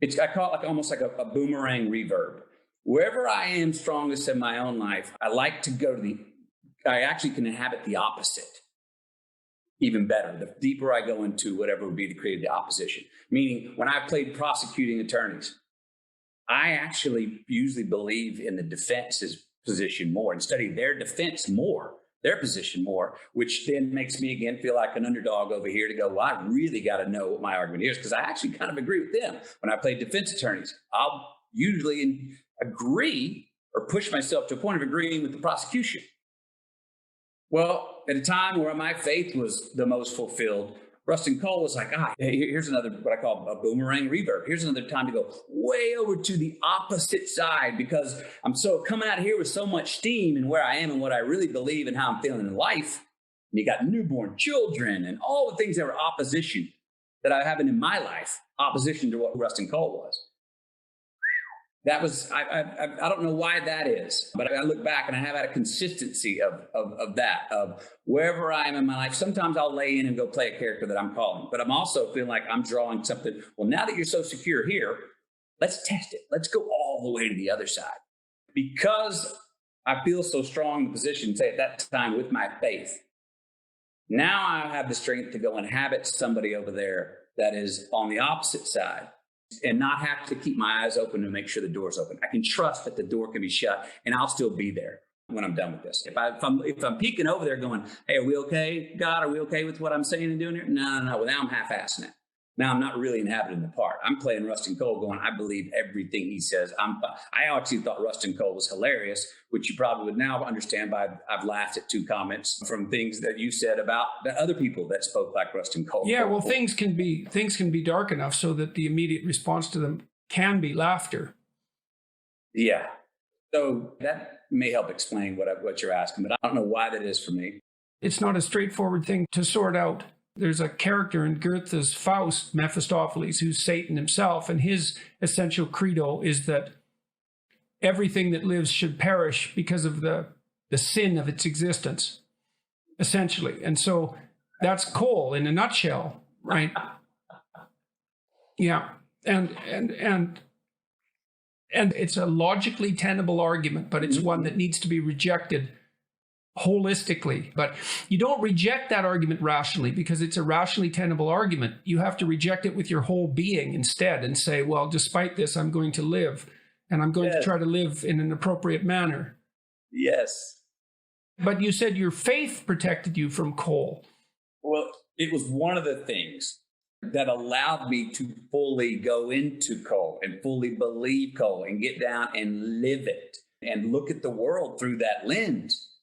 I call it like almost like a boomerang reverb. Wherever I am strongest in my own life, I like to go to I actually can inhabit the opposite even better. The deeper I go into whatever would be to create the opposition. Meaning, when I played prosecuting attorneys, I actually usually believe in the defense's position more and study their defense more, their position more, which then makes me again feel like an underdog over here to go, well, I really got to know what my argument is, because I actually kind of agree with them. When I play defense attorneys, I'll usually agree or push myself to a point of agreeing with the prosecution. Well, at a time where my faith was the most fulfilled, Rustin Cole was like, here's another, what I call a boomerang reverb. Here's another time to go way over to the opposite side, because I'm so coming out here with so much steam and where I am and what I really believe and how I'm feeling in life. And you got newborn children and all the things that were opposition that I have in my life, opposition to what Rustin Cole was. That was, I don't know why that is, but I look back and I have had a consistency of that, of wherever I am in my life. Sometimes I'll lay in and go play a character that I'm calling, but I'm also feeling like I'm drawing something. Well, now that you're so secure here, let's test it. Let's go all the way to the other side. Because I feel so strong in the position, say at that time with my faith, now I have the strength to go inhabit somebody over there that is on the opposite side, and not have to keep my eyes open to make sure the door's open. I can trust that the door can be shut and I'll still be there when I'm done with this. If I'm peeking over there going, hey, are we okay, God? Are we okay with what I'm saying and doing here? No. Well, now I'm half-assing it. Now I'm not really inhabiting the part. I'm playing Rustin Cole going, I believe everything he says. I actually thought Rustin Cole was hilarious, which you probably would now understand by I've laughed at 2 comments from things that you said about the other people that spoke like Rustin Cole. Yeah, well, things can be dark enough so that the immediate response to them can be laughter. Yeah. So that may help explain what you're asking, but I don't know why that is for me. It's not a straightforward thing to sort out. There's a character in Goethe's Faust, Mephistopheles, who's Satan himself, and his essential credo is that everything that lives should perish because of the sin of its existence, essentially. And so that's Cole in a nutshell, right? Yeah. And it's a logically tenable argument, but it's one that needs to be rejected holistically. But you don't reject that argument rationally because it's a rationally tenable argument. You have to reject it with your whole being instead and say, well, despite this, I'm going to live, and I'm going to try to live in an appropriate manner. Yes. But you said your faith protected you from Cole. Well, it was one of the things that allowed me to fully go into Cole and fully believe Cole and get down and live it and look at the world through that lens.